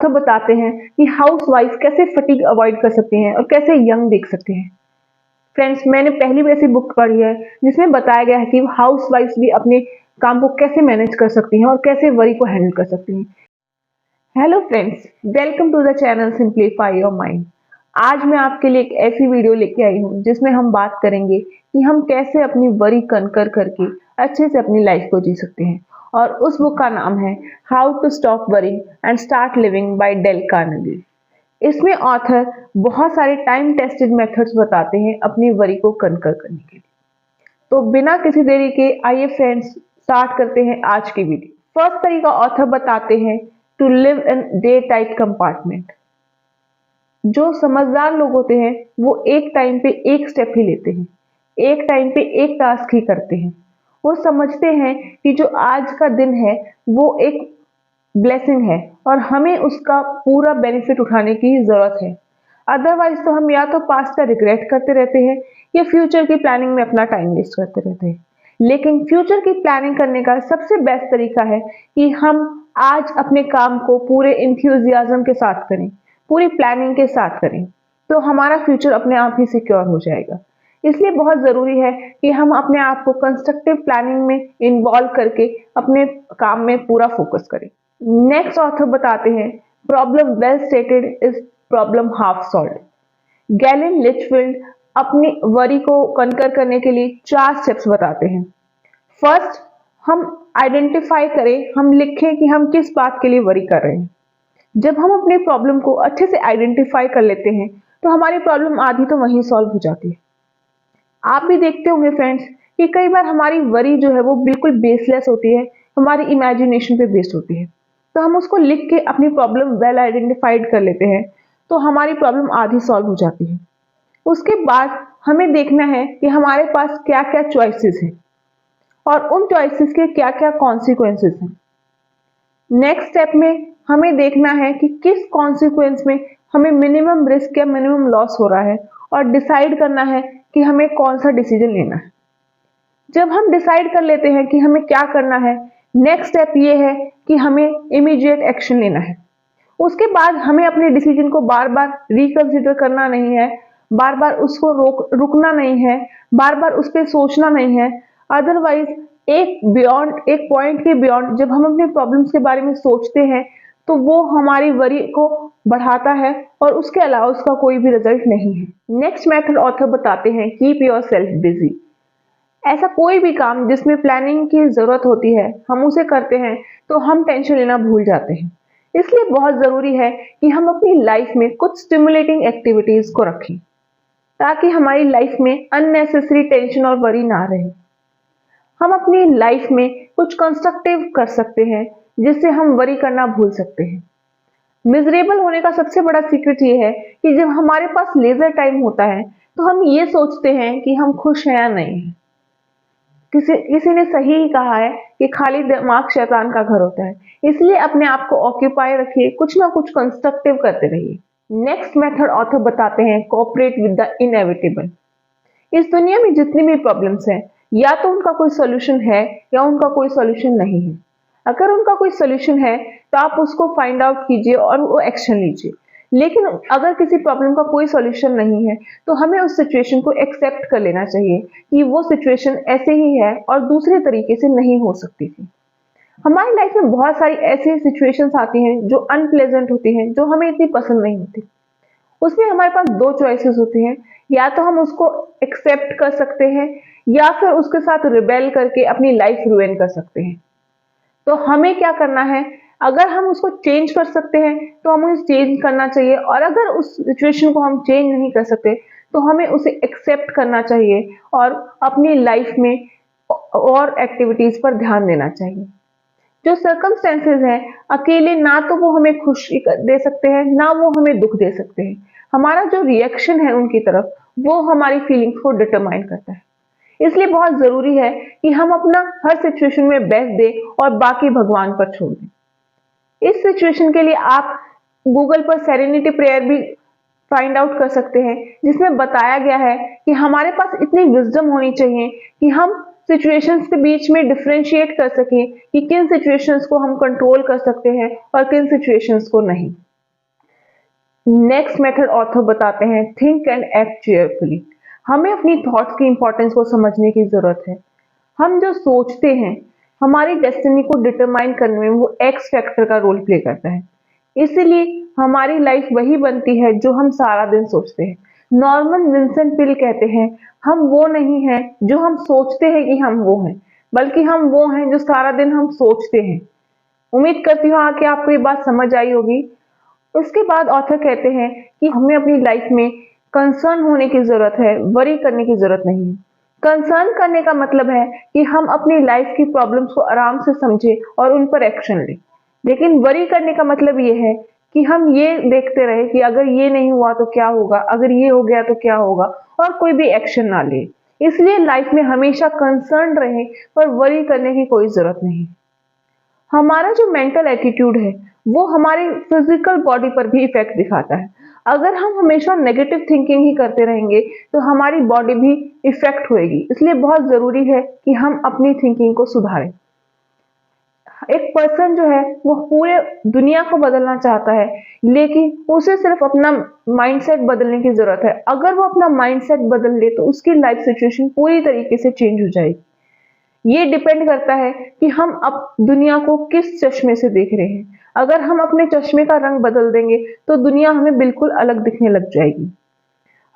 तो बताते हैं कि हाउस वाइफ कैसे फटीग अवॉइड कर सकते हैं और कैसे यंग दिख सकते हैं। फ्रेंड्स, मैंने पहली भी ऐसी बुक पढ़ी है जिसमें बताया गया है कि हाउस वाइफ भी अपने काम को कैसे मैनेज कर सकती हैं और कैसे वरी को हैंडल कर सकती हैं। Hello friends, welcome to the channel simplify your mind. आज मैं आपके लिए एक ऐसी वीडियो लेके आई हूँ जिसमें हम बात करेंगे कि हम कैसे अपनी वरी कनकर करके अच्छे से अपनी लाइफ को जी सकते हैं। और उस बुक का नाम है how to stop worrying and start living by Dale Carnegie. इसमें ऑथर बहुत सारे टाइम टेस्टेड मेथड्स बताते हैं अपनी वरी को कनकर करने के लिए। तो बिना किसी देरी के आइए फ्रेंड्स स्टार्ट करते हैं आज की वीडियो। फर्स्ट तरीका ऑथर बताते हैं to live in day type compartment. जो समझदार लोग होते हैं वो एक टाइम पे एक स्टेप ही लेते हैं, एक टाइम पे एक टास्क ही करते हैं। वो समझते हैं कि जो आज का दिन है वो एक ब्लेसिंग है और हमें उसका पूरा बेनिफिट उठाने की जरूरत है। अदरवाइज तो हम या तो पास्ट का रिग्रेट करते रहते हैं या फ्यूचर की प्लानिंग में अपना टाइम वेस्ट करते रहते हैं। लेकिन फ्यूचर की प्लानिंग करने का सबसे बेस्ट तरीका है कि हम आज अपने काम को पूरे इंथ्यूजियाज्म के साथ करें, पूरी प्लानिंग के साथ करें, तो हमारा फ्यूचर अपने आप ही सिक्योर हो जाएगा। इसलिए बहुत जरूरी है कि हम अपने आप को कंस्ट्रक्टिव प्लानिंग में इन्वॉल्व करके अपने काम में पूरा फोकस करें। नेक्स्ट ऑथर बताते हैं problem well stated is problem half solved. Gallon Litchfield अपनी वरी को कनकर करने के लिए 4 स्टेप्स बताते हैं। फर्स्ट, हम आइडेंटिफाई करें, हम लिखें कि हम किस बात के लिए वरी कर रहे हैं। जब हम अपने प्रॉब्लम को अच्छे से आइडेंटिफाई कर लेते हैं तो हमारी प्रॉब्लम आधी तो वहीं सॉल्व हो जाती है। आप भी देखते होंगे फ्रेंड्स कि कई बार हमारी वरी जो है वो बिल्कुल बेसलेस होती है, हमारी इमेजिनेशन पे बेस्ड होती है। तो हम उसको लिख के अपनी प्रॉब्लम वेल आइडेंटिफाइड कर लेते हैं तो हमारी प्रॉब्लम आधी सॉल्व हो जाती है। उसके बाद हमें देखना है कि हमारे पास क्या क्या चॉइसेस हैं और उन चॉइसेस के क्या क्या कॉन्सिक्वेंसेस हैं। नेक्स्ट स्टेप में हमें देखना है कि किस कॉन्सिक्वेंस में हमें मिनिमम रिस्क या मिनिमम लॉस हो रहा है और डिसाइड करना है कि हमें कौन सा डिसीजन लेना है। जब हम डिसाइड कर लेते हैं कि हमें क्या करना है, नेक्स्ट स्टेप ये है कि हमें इमीडिएट एक्शन लेना है। उसके बाद हमें अपने डिसीजन को बार बार रिकंसिडर करना नहीं है, बार बार उसको रुकना नहीं है, बार बार उस पर सोचना नहीं है। अदरवाइज एक पॉइंट के बियॉन्ड जब हम अपने प्रॉब्लम्स के बारे में सोचते हैं तो वो हमारी वरी को बढ़ाता है और उसके अलावा उसका कोई भी रिजल्ट नहीं है। नेक्स्ट मेथड ऑथर बताते हैं कीप योर सेल्फ बिजी। ऐसा कोई भी काम जिसमें प्लानिंग की जरूरत होती है हम उसे करते हैं तो हम टेंशन लेना भूल जाते हैं। इसलिए बहुत जरूरी है कि हम अपनी लाइफ में कुछ स्टिमुलेटिंग एक्टिविटीज को रखें ताकि हमारी लाइफ में अननेसेसरी टेंशन और वरी ना रहे। हम अपनी लाइफ में कुछ कंस्ट्रक्टिव कर सकते हैं जिससे हम वरी करना भूल सकते हैं। मिजरेबल होने का सबसे बड़ा सीक्रेट ये है कि जब हमारे पास लेजर टाइम होता है तो हम ये सोचते हैं कि हम खुश हैं या नहीं हैं। किसी ने सही ही कहा है कि खाली दिमाग शैतान का घर होता है। इसलिए अपने आप को ऑक्यूपाई रखिए, कुछ ना कुछ कंस्ट्रक्टिव करते रहिए। नेक्स्ट मेथड ऑथर बताते हैं कोऑपरेट विद द इनएविटेबल। इस दुनिया में जितनी भी प्रॉब्लम्स हैं या तो उनका कोई सॉल्यूशन है या उनका कोई सॉल्यूशन नहीं है। अगर उनका कोई सॉल्यूशन है तो आप उसको फाइंड आउट कीजिए और वो एक्शन लीजिए। लेकिन अगर किसी प्रॉब्लम का कोई सॉल्यूशन नहीं है तो हमें उस सिचुएशन को एक्सेप्ट कर लेना चाहिए कि वो सिचुएशन ऐसे ही है और दूसरे तरीके से नहीं हो सकती थी। हमारी लाइफ में बहुत सारी ऐसी सिचुएशंस आती हैं जो अनप्लेजेंट होती हैं, जो हमें इतनी पसंद नहीं होती। उसमें हमारे पास 2 चॉइसेस होती हैं, या तो हम उसको एक्सेप्ट कर सकते हैं या फिर उसके साथ रिबेल करके अपनी लाइफ रुइन कर सकते हैं। तो हमें क्या करना है, अगर हम उसको चेंज कर सकते हैं तो हमें उसे चेंज करना चाहिए और अगर उस सिचुएशन को हम चेंज नहीं कर सकते तो हमें उसे एक्सेप्ट करना चाहिए और अपनी लाइफ में और एक्टिविटीज पर ध्यान देना चाहिए। जो सर्कमस्टेंसेस हैं अकेले ना तो वो हमें खुशी दे सकते हैं ना वो हमें दुख दे सकते हैं। हमारा जो रिएक्शन है उनकी तरफ वो हमारी फीलिंग्स को डिटरमाइन करता है। इसलिए बहुत जरूरी है कि हम अपना हर सिचुएशन में बेस्ट दें और बाकी भगवान पर छोड़ दें। इस सिचुएशन के लिए आप गूगल पर सेरेनिटी प्रेयर भी फाइंड आउट कर सकते हैं जिसमें बताया गया है कि हमारे पास इतनी विजडम होनी चाहिए कि हम सिचुएशंस के बीच में डिफरेंशिएट कर सकें कि किन सिचुएशंस को हम कंट्रोल कर सकते हैं और किन सिचुएशंस को नहीं। नेक्स्ट मेथड ऑथर बताते हैं थिंक एंड एक्ट चेयरफुली। हमें अपनी थॉट्स की इंपॉर्टेंस को समझने की जरूरत है। हम जो सोचते हैं हमारी डेस्टिनी को डिटरमाइन करने में वो एक्स फैक्टर का रोल प्ले करता है। इसीलिए हमारी लाइफ वही बनती है जो हम सारा दिन सोचते हैं। नॉर्मन विंसेंट पिल कहते हैं हम वो नहीं हैं जो हम सोचते हैं कि हम वो हैं, बल्कि हम वो हैं जो सारा दिन हम सोचते हैं। उम्मीद करती हूँ कि आपको ये बात समझ आई होगी। उसके बाद ऑथर कहते हैं कि हमें अपनी लाइफ में कंसर्न होने की जरूरत है, वरी करने की जरूरत नहीं है। कंसर्न करने का मतलब है कि हम अपनी लाइफ की प्रॉब्लम्स को आराम से समझें और उन पर एक्शन लें। लेकिन वरी करने का मतलब ये है कि हम ये देखते रहे कि अगर ये नहीं हुआ तो क्या होगा, अगर ये हो गया तो क्या होगा, और कोई भी एक्शन ना ले। इसलिए लाइफ में हमेशा कंसर्न रहे, पर वरी करने की कोई जरूरत नहीं। हमारा जो मेंटल एटीट्यूड है वो हमारी फिजिकल बॉडी पर भी इफेक्ट दिखाता है। अगर हम हमेशा नेगेटिव थिंकिंग ही करते रहेंगे तो हमारी बॉडी भी इफेक्ट होएगी। इसलिए बहुत जरूरी है कि हम अपनी थिंकिंग को सुधारें। एक पर्सन जो है वो पूरे दुनिया को बदलना चाहता है, लेकिन उसे सिर्फ अपना माइंडसेट बदलने की जरूरत है। अगर वो अपना माइंडसेट बदल ले तो उसकी लाइफ सिचुएशन पूरी तरीके से चेंज हो जाएगी। ये डिपेंड करता है कि हम अब दुनिया को किस चश्मे से देख रहे हैं। अगर हम अपने चश्मे का रंग बदल देंगे तो दुनिया हमें बिल्कुल अलग दिखने लग जाएगी।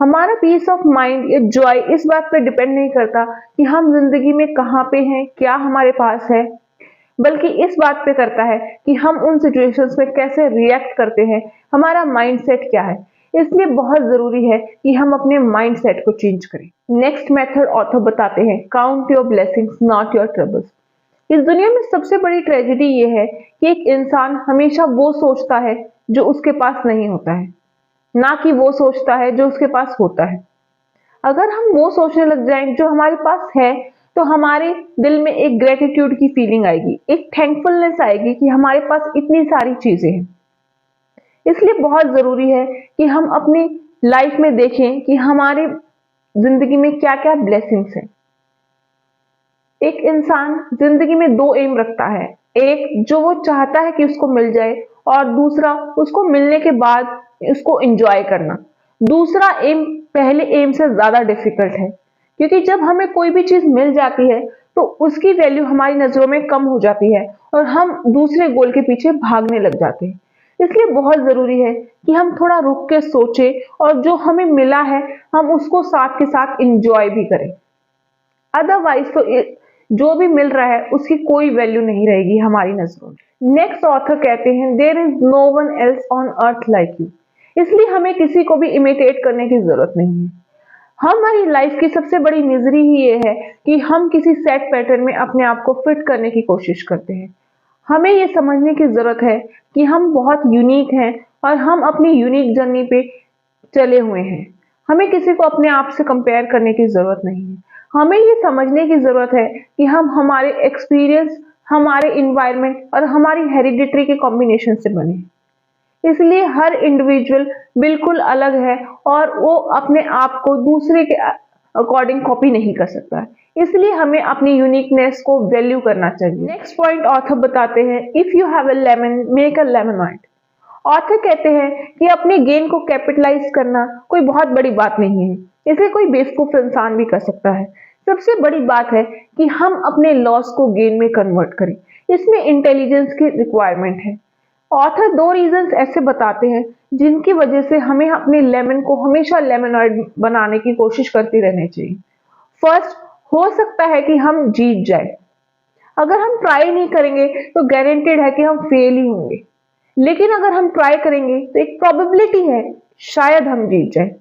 हमारा पीस ऑफ माइंड या जॉय इस बात पर डिपेंड नहीं करता कि हम जिंदगी में कहाँ पे हैं, क्या हमारे पास है, बल्कि इस बात पे करता है कि हम उन सिचुएशंस में कैसे रिएक्ट करते हैं, हमारा माइंडसेट क्या है। इसलिए बहुत जरूरी है कि हम अपने माइंडसेट को चेंज करें। नेक्स्ट मेथड ऑथर बताते हैं count your blessings not your troubles. इस दुनिया में सबसे बड़ी ट्रेजेडी ये है कि एक इंसान हमेशा वो सोचता है जो उसके पास नहीं होता है, ना कि वो सोचता है जो उसके पास होता है। अगर हम वो सोचने लग जाएं जो हमारे पास है तो हमारे दिल में एक ग्रेटिट्यूड की फीलिंग आएगी, एक थैंकफुलनेस आएगी कि हमारे पास इतनी सारी चीजें हैं। इसलिए बहुत जरूरी है कि हम अपनी लाइफ में देखें कि हमारी जिंदगी में क्या क्या ब्लेसिंग्स हैं। एक इंसान जिंदगी में दो एम रखता है, एक जो वो चाहता है कि उसको मिल जाए, और दूसरा उसको मिलने के बाद उसको एंजॉय करना। दूसरा एम पहले एम से ज्यादा डिफिकल्ट है, क्योंकि जब हमें कोई भी चीज मिल जाती है तो उसकी वैल्यू हमारी नजरों में कम हो जाती है और हम दूसरे गोल के पीछे भागने लग जाते हैं। इसलिए बहुत जरूरी है कि हम थोड़ा रुक के सोचें और जो हमें मिला है हम उसको साथ के साथ एंजॉय भी करें। अदरवाइज तो जो भी मिल रहा है उसकी कोई वैल्यू नहीं रहेगी हमारी नजरों में। नेक्स्ट ऑथर कहते हैं there is no one else on earth like you. इसलिए हमें किसी को भी इमिटेट करने की जरूरत नहीं है। हमारी लाइफ की सबसे बड़ी मिजरी ही ये है कि हम किसी सेट पैटर्न में अपने आप को फिट करने की कोशिश करते हैं। हमें ये समझने की जरूरत है कि हम बहुत यूनिक हैं और हम अपनी यूनिक जर्नी पे चले हुए हैं। हमें किसी को अपने आप से कंपेयर करने की जरूरत नहीं है। हमें ये समझने की जरूरत है कि हम हमारे एक्सपीरियंस, हमारे इन्वायरमेंट और हमारी हेरिडिटरी के कॉम्बिनेशन से बने हैं। इसलिए हर इंडिविजुअल बिल्कुल अलग है और वो अपने आप को दूसरे के अकॉर्डिंग कॉपी नहीं कर सकता है। इसलिए हमें अपनी यूनिकनेस को वैल्यू करना चाहिए। नेक्स्ट पॉइंट ऑथर बताते हैं if you have a lemon make a lemonade. Author कहते हैं कि अपने गेन को कैपिटलाइज करना कोई बहुत बड़ी बात नहीं है, इसे कोई बेवकूफ इंसान भी कर सकता है। सबसे बड़ी बात है कि हम अपने लॉस को गेन में कन्वर्ट करें। इसमें इंटेलिजेंस की रिक्वायरमेंट है। ऑथर दो रीजंस ऐसे बताते हैं जिनकी वजह से हमें अपने लेमन को हमेशा लेमोनाइड बनाने की कोशिश करते रहना चाहिए। फर्स्ट, हो सकता है कि हम जीत जाए। अगर हम ट्राई नहीं करेंगे तो गारंटेड है कि हम फेल ही होंगे, लेकिन अगर हम ट्राई करेंगे तो एक प्रोबेबिलिटी है शायद हम जीत जाए।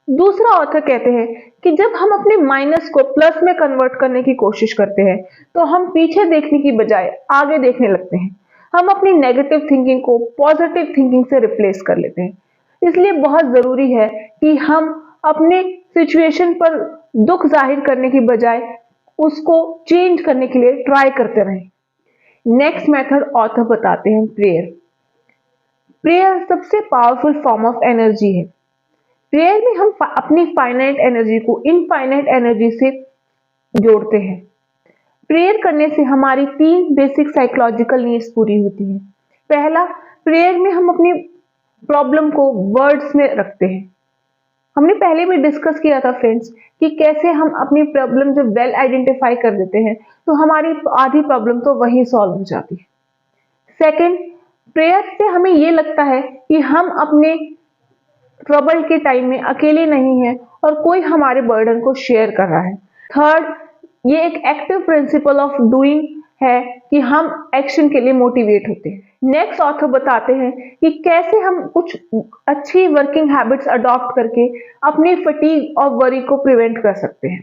दूसरा ऑथर कहते हैं कि जब हम अपने माइनस को प्लस में कन्वर्ट करने की कोशिश करते हैं तो हम पीछे देखने की बजाय आगे देखने लगते हैं। हम अपनी नेगेटिव थिंकिंग को पॉजिटिव थिंकिंग से रिप्लेस कर लेते हैं। इसलिए बहुत जरूरी है कि हम अपने सिचुएशन पर दुख जाहिर करने की बजाय उसको चेंज करने के लिए ट्राई करते रहें। नेक्स्ट मेथड ऑथर बताते हैं प्रेयर। प्रेयर सबसे पावरफुल फॉर्म ऑफ एनर्जी है। प्रेयर में हम अपनी फाइनाइट एनर्जी को इनफाइनाइट एनर्जी से जोड़ते हैं। प्रेयर करने से हमारी तीन बेसिक साइकोलॉजिकल नीड्स पूरी होती हैं। पहला, प्रेयर में हम अपनी प्रॉब्लम को वर्ड्स में रखते हैं। हमने पहले भी डिस्कस किया था फ्रेंड्स कि कैसे हम अपनी प्रॉब्लम जब वेल आइडेंटिफाई कर देते हैं तो हमारी आधी प्रॉब्लम तो वही सॉल्व हो जाती है। सेकंड, प्रेयर से हमें ये लगता है कि हम अपने ट्रबल के टाइम में अकेले नहीं हैं और कोई हमारे बर्डन को शेयर कर रहा है। थर्ड, ये एक एक्टिव प्रिंसिपल ऑफ डूइंग है कि हम एक्शन के लिए मोटिवेट होते हैं। नेक्स्ट ऑथर बताते हैं कि कैसे हम कुछ अच्छी वर्किंग हैबिट्स अडॉप्ट करके अपनी फटीग और वरी को प्रिवेंट कर सकते हैं।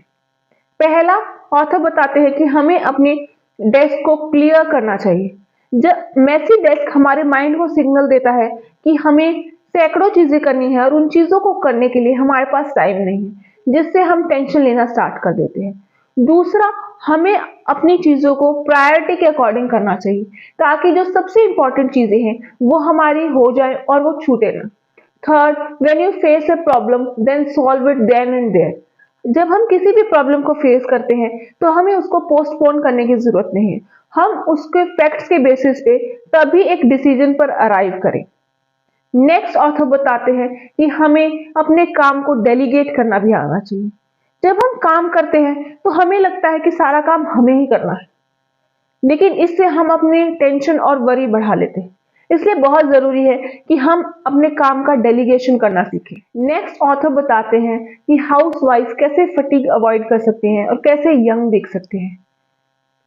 पहला, ऑथर बताते हैं कि हमें अपने डेस्क को क्लियर करना चाहिए। जब मैसी डेस्क हमारे माइंड को सिग्नल देता है कि हमें सैकड़ों चीजें करनी है और उन चीजों को करने के लिए हमारे पास टाइम नहीं है, जिससे हम टेंशन लेना स्टार्ट कर देते हैं। दूसरा, हमें अपनी चीजों को प्रायोरिटी के अकॉर्डिंग करना चाहिए ताकि जो सबसे इंपॉर्टेंट चीजें हैं वो हमारी हो जाए और वो छूटे ना। Third, when you face a problem then solve it then and there. जब हम किसी भी प्रॉब्लम को फेस करते हैं तो हमें उसको पोस्टपोन करने की जरूरत नहीं है, हम उसके फैक्ट्स के बेसिस पे तभी एक डिसीजन पर अराइव करें। नेक्स्ट ऑथर बताते हैं कि हमें अपने काम को डेलीगेट करना भी आना चाहिए। जब हम काम करते हैं तो हमें लगता है कि सारा काम हमें ही करना है, लेकिन इससे हम अपने टेंशन और वरी बढ़ा लेते हैं। इसलिए बहुत जरूरी है कि हम अपने काम का डेलीगेशन करना सीखें। नेक्स्ट ऑथर बताते हैं कि हाउसवाइफ कैसे फटीग अवॉइड कर सकते हैं और कैसे यंग दिख सकते हैं।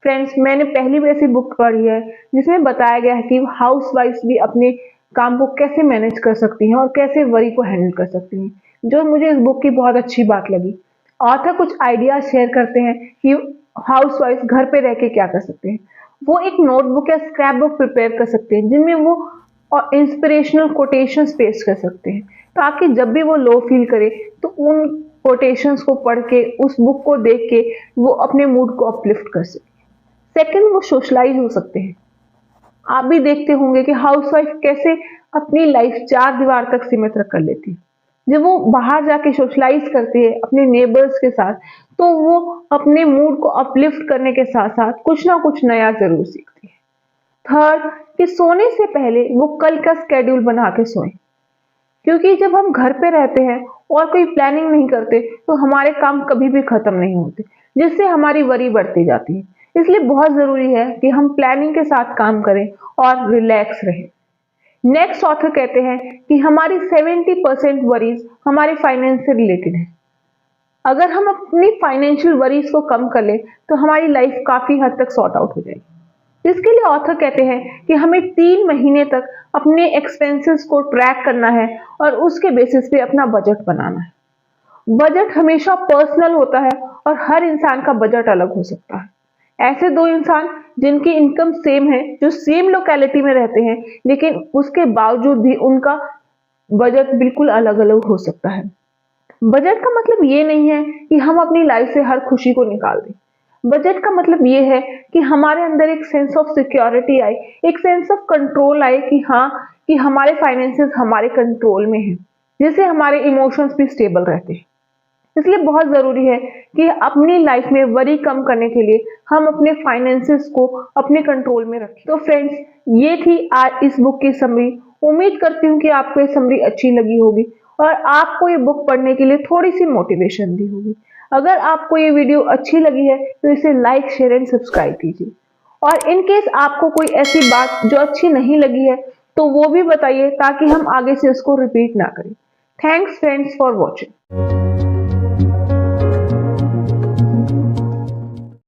फ्रेंड्स, मैंने पहली भी ऐसी बुक पढ़ी है जिसमें बताया गया है कि हाउसवाइफ्स भी अपने काम को कैसे मैनेज कर सकती हैं और कैसे वरी को हैंडल कर सकती हैं, जो मुझे इस बुक की बहुत अच्छी बात लगी। ऑथर कुछ आइडियाज शेयर करते हैं कि हाउसवाइफ घर पे रह के क्या कर सकते हैं। वो एक नोटबुक या स्क्रैप बुक प्रिपेयर कर सकते हैं जिनमें वो इंस्पिरेशनल कोटेशंस पेस्ट कर सकते हैं, ताकि जब भी वो लो फील करे तो उन कोटेशंस को पढ़ के, उस बुक को देख के वो अपने मूड को अपलिफ्ट कर सके। सेकंड, वो सोशलाइज हो सकते हैं। आप भी देखते होंगे कि हाउसवाइफ कैसे अपनी लाइफ चार दीवार तक सीमित रख कर लेती है। जब वो बाहर जाके सोशलाइज करती है अपने नेबर्स के साथ तो वो अपने मूड को अपलिफ्ट करने के साथ साथ कुछ ना कुछ नया जरूर सीखती है। थर्ड, कि सोने से पहले वो कल का स्केड्यूल बना के सोएं, क्योंकि जब हम घर पे रहते हैं और कोई प्लानिंग नहीं करते तो हमारे काम कभी भी खत्म नहीं होते, जिससे हमारी वरी बढ़ती जाती है। इसलिए बहुत जरूरी है कि हम प्लानिंग के साथ काम करें और रिलैक्स रहें। नेक्स्ट ऑथर कहते हैं कि हमारी 70% वरीज हमारे फाइनेंस से रिलेटेड है। अगर हम अपनी फाइनेंशियल वरीज को कम कर ले तो हमारी लाइफ काफी हद तक सॉर्ट आउट हो जाएगी। इसके लिए ऑथर कहते हैं कि हमें 3 महीने तक अपने एक्सपेंसेस को ट्रैक करना है और उसके बेसिस पे अपना बजट बनाना है। बजट हमेशा पर्सनल होता है और हर इंसान का बजट अलग हो सकता है। ऐसे दो इंसान जिनकी इनकम सेम है, जो सेम लोकेलिटी में रहते हैं, लेकिन उसके बावजूद भी उनका बजट बिल्कुल अलग अलग हो सकता है। बजट का मतलब ये नहीं है कि हम अपनी लाइफ से हर खुशी को निकाल दें। बजट का मतलब ये है कि हमारे अंदर एक सेंस ऑफ सिक्योरिटी आए, एक सेंस ऑफ कंट्रोल आए कि हाँ, कि हमारे फाइनेंसेस हमारे कंट्रोल में हैं, जिससे हमारे इमोशंस भी स्टेबल रहते हैं। इसलिए बहुत जरूरी है कि अपनी लाइफ में वरी कम करने के लिए हम अपने फाइनेंसेस को अपने कंट्रोल में रखें। तो फ्रेंड्स, ये थी आज इस बुक की समरी। उम्मीद करती हूँ कि आपको ये समरी अच्छी लगी होगी और आपको ये बुक पढ़ने के लिए थोड़ी सी मोटिवेशन दी होगी। अगर आपको ये वीडियो अच्छी लगी है तो इसे लाइक, शेयर एंड सब्सक्राइब कीजिए। और इन केस आपको कोई ऐसी बात जो अच्छी नहीं लगी है तो वो भी बताइए, ताकि हम आगे से उसको रिपीट ना करें। Thanks friends for watching.